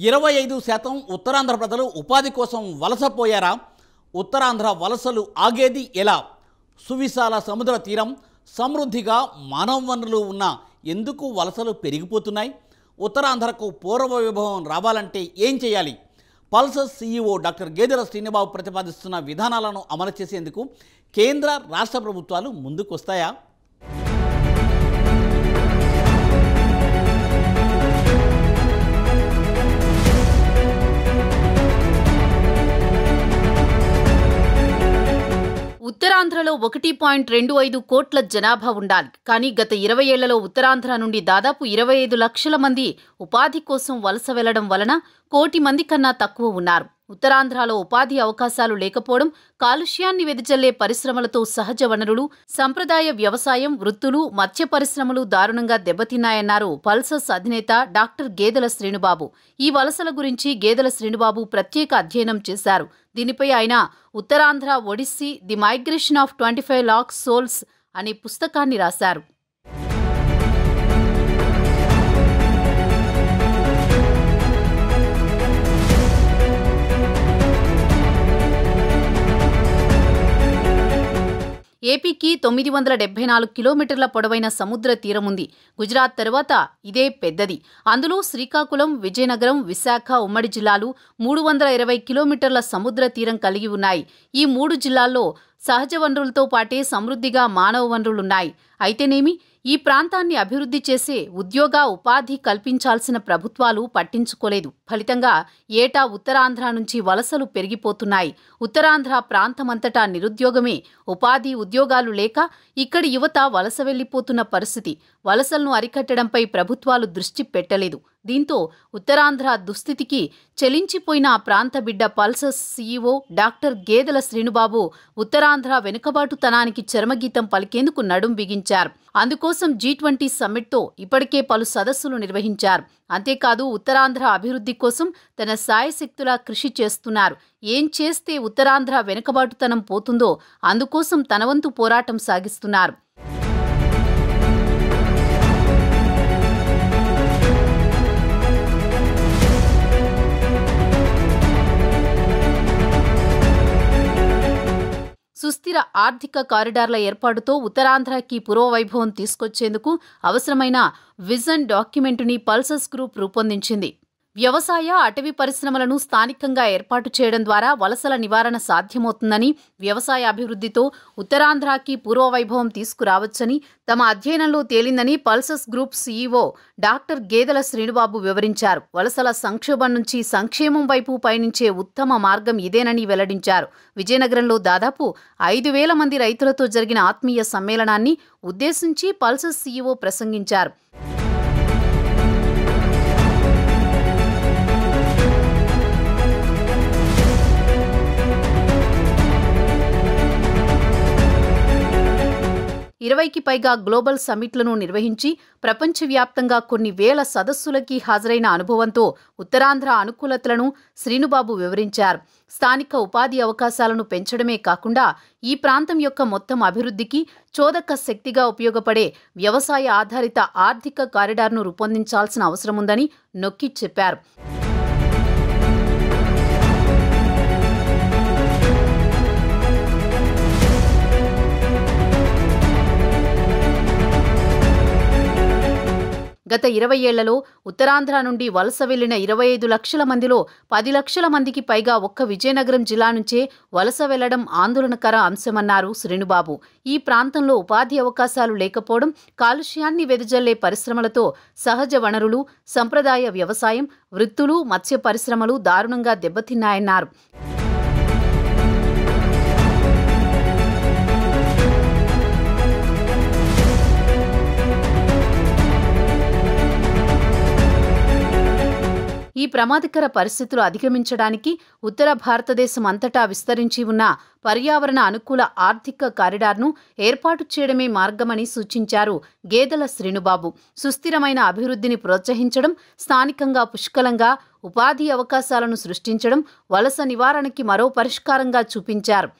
25% ఉత్తరాంధ్ర ప్రజలు ఉపాధి కోసం వలసపోయారా? ఉత్తరాంధ్ర వలసలు ఆగేది ఎలా? సువిశాల సముద్ర తీరం, సమృద్ధిగా మానవ వనరులు ఉన్న ఎందుకు వలసలు పెరిగిపోతున్నాయి? ఉత్తరాంధ్రకు పూర్వ వైభవం రావాలంటే ఏం చేయాలి? పల్సర్ సీఈఓ డాక్టర్ గేదెల శ్రీనుబాబు ప్రతిపాదిస్తున్న విధానాలను అమలు చేసేందుకు కేంద్ర రాష్ట్ర ప్రభుత్వాలు ముందుకొస్తాయా? ఉత్తరాంధ్రలో 1.25 కోట్ల జనాభా ఉండాలి. కానీ గత 20 ఏళ్లలో ఉత్తరాంధ్ర నుండి దాదాపు 25 లక్షల మంది ఉపాధి కోసం వలస వెళ్లడం వలన 1 కోటి మంది కన్నా తక్కువ ఉన్నారు. ఉత్తరాంధ్రలో ఉపాధి అవకాశాలు లేకపోవడం, కాలుష్యాన్ని వెదజల్లే పరిశ్రమలతో సహజ వనరులు, సంప్రదాయ వ్యవసాయం, వృత్తులు, మత్స్య పరిశ్రమలు దారుణంగా దెబ్బతిన్నాయన్నారు పల్సర్స్ అధినేత డాక్టర్ గేదెల శ్రీనుబాబు. ఈ వలసల గురించి గేదెల శ్రీనుబాబు ప్రత్యేక అధ్యయనం చేశారు. దీనిపై ఆయన Uttarandhra odyssey the migration of 25 lakh souls అనే పుస్తకాన్ని రాశారు. ఏపీకి 974 కిలోమీటర్ల పొడవైన సముద్ర తీరముంది. గుజరాత్ తర్వాత ఇదే పెద్దది. అందులో శ్రీకాకుళం, విజయనగరం, విశాఖ ఉమ్మడి జిల్లాలు 320 కిలోమీటర్ల సముద్ర తీరం కలిగి ఉన్నాయి. ఈ 3 జిల్లాల్లో సహజ వనరులతో పాటే సమృద్ధిగా మానవ వనరులున్నాయి. అయితేనేమి, ఈ ప్రాంతాన్ని అభివృద్ధి చేసే ఉద్యోగ ఉపాధి కల్పించాల్సిన ప్రభుత్వాలు పట్టించుకోలేదు. ఫలితంగా ఏటా ఉత్తరాంధ్ర నుంచి వలసలు పెరిగిపోతున్నాయి. ఉత్తరాంధ్ర ప్రాంతమంతటా నిరుద్యోగమే. ఉపాధి, ఉద్యోగాలు లేక ఇక్కడి యువత వలస వెళ్లిపోతున్న పరిస్థితి. వలసలను అరికట్టడంపై ప్రభుత్వాలు దృష్టి పెట్టలేదు. దీంతో ఉత్తరాంధ్ర దుస్థితికి చెలించిపోయిన ఆ ప్రాంత బిడ్డ పల్సర్స్ సీఈఓ డాక్టర్ గేదెల శ్రీనుబాబు ఉత్తరాంధ్ర వెనుకబాటుతనానికి చరమగీతం పలికేందుకు నడుం బిగించారు. అందుకోసం G20 సమ్మిట్తో ఇప్పటికే పలు సదస్సులు నిర్వహించారు. అంతేకాదు ఉత్తరాంధ్ర అభివృద్ధి కోసం తన శాయశక్తులా కృషి చేస్తున్నారు. ఏం చేస్తే ఉత్తరాంధ్ర వెనుకబాటుతనం పోతుందో అందుకోసం తన వంతు పోరాటం సాగిస్తున్నారు. సుస్థిర ఆర్థిక కారిడార్ల ఏర్పాటుతో ఉత్తరాంధ్రకి పూర్వవైభవం తీసుకొచ్చేందుకు అవసరమైన విజన్ డాక్యుమెంటుని పల్సర్స్ గ్రూప్ రూపొందించింది. వ్యవసాయ, అటవీ పరిశ్రమలను స్థానికంగా ఏర్పాటు చేయడం ద్వారా వలసల నివారణ సాధ్యమవుతుందని, వ్యవసాయ అభివృద్ధితో ఉత్తరాంధ్రకి పూర్వవైభవం తీసుకురావచ్చని తమ అధ్యయనంలో తేలిందని పల్సర్స్ గ్రూప్ సీఈఓ డాక్టర్ గేదెల శ్రీనుబాబు వివరించారు. వలసల సంక్షోభం నుంచి సంక్షేమం వైపు పయనించే ఉత్తమ మార్గం ఇదేనని వెల్లడించారు. విజయనగరంలో దాదాపు 5,000 మంది రైతులతో జరిగిన ఆత్మీయ సమ్మేళనాన్ని ఉద్దేశించి పల్సర్స్ సీఈఓ ప్రసంగించారు. ఇరవైకి పైగా గ్లోబల్ సమ్మిట్లను నిర్వహించి ప్రపంచవ్యాప్తంగా కొన్ని వేల సదస్సులకి హాజరైన అనుభవంతో ఉత్తరాంధ్ర అనుకూలతలను శ్రీనుబాబు వివరించారు. స్థానిక ఉపాధి అవకాశాలను పెంచడమే కాకుండా ఈ ప్రాంతం యొక్క మొత్తం అభివృద్ధికి చోదక శక్తిగా ఉపయోగపడే వ్యవసాయ ఆధారిత ఆర్థిక కారిడార్ను రూపొందించాల్సిన అవసరముందని నొక్కి చెప్పారు. గత 20 ఏళ్లలో ఉత్తరాంధ్ర నుండి వలస వెళ్లిన 25 లక్షల మందిలో 10 లక్షల మందికి పైగా ఒక్క విజయనగరం జిల్లా నుంచే వలస వెళ్లడం ఆందోళనకర అంశమన్నారు శ్రీనుబాబు. ఈ ప్రాంతంలో ఉపాధి అవకాశాలు లేకపోవడం, కాలుష్యాన్ని వెదజల్లే పరిశ్రమలతో సహజ వనరులు, సంప్రదాయ వ్యవసాయం, వృత్తులు, మత్స్య పరిశ్రమలు దారుణంగా దెబ్బతిన్నాయన్నారు. ఈ ప్రమాదకర పరిస్థితులు అధిగమించడానికి ఉత్తర భారతదేశం అంతటా విస్తరించి ఉన్న పర్యావరణ అనుకూల ఆర్థిక కారిడార్ను ఏర్పాటు చేయడమే మార్గమని సూచించారు గేదెల శ్రీనుబాబు. సుస్థిరమైన అభివృద్ధిని ప్రోత్సహించడం, స్థానికంగా పుష్కలంగా ఉపాధి అవకాశాలను సృష్టించడం వలస నివారణకి మరో పరిష్కారంగా చూపించారు.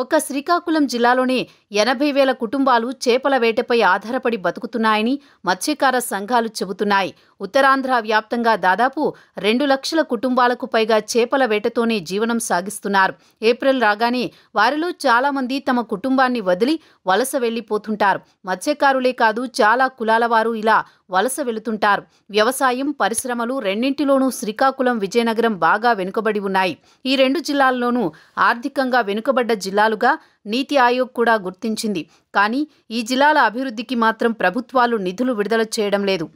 ఒక్క శ్రీకాకుళం జిల్లాలోనే 80,000 కుటుంబాలు చేపల వేటపై ఆధారపడి బతుకుతున్నాయని మత్స్యకార సంఘాలు చెబుతున్నాయి. ఉత్తరాంధ్ర వ్యాప్తంగా దాదాపు 2 లక్షల కుటుంబాలకు పైగా చేపల వేటతోనే జీవనం సాగిస్తున్నారు. ఏప్రిల్ రాగానే వారిలో చాలా మంది తమ కుటుంబాన్ని వదిలి వలస వెళ్లిపోతుంటారు. మత్స్యకారులే కాదు, చాలా కులాల వారు ఇలా వలస వెళుతుంటారు. వ్యవసాయం, పరిశ్రమలు రెండింటిలోనూ శ్రీకాకుళం, విజయనగరం బాగా వెనుకబడి ఉన్నాయి. ఈ 2 జిల్లాల్లోనూ ఆర్థికంగా వెనుకబడ్డ జిల్లాలుగా నీతి ఆయోగ్ కూడా గుర్తించింది. కానీ ఈ జిల్లాల అభివృద్ధికి మాత్రం ప్రభుత్వాలు నిధులు విడుదల చేయడం లేదు.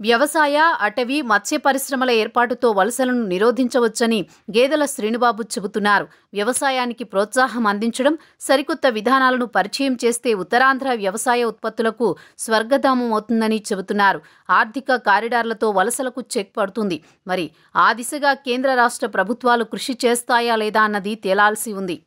వ్యవసాయ, అటవీ, మత్స్య పరిశ్రమల ఏర్పాటుతో వలసలను నిరోధించవచ్చని గేదెల శ్రీనుబాబు చెబుతున్నారు. వ్యవసాయానికి ప్రోత్సాహం అందించడం, సరికొత్త విధానాలను పరిచయం చేస్తే ఉత్తరాంధ్ర వ్యవసాయ ఉత్పత్తులకు స్వర్గధామం అవుతుందని చెబుతున్నారు. ఆర్థిక కారిడార్లతో వలసలకు చెక్ పడుతుంది. మరి ఆ దిశగా కేంద్ర రాష్ట్ర ప్రభుత్వాలు కృషి చేస్తాయా లేదా అన్నది తేలాల్సి ఉంది.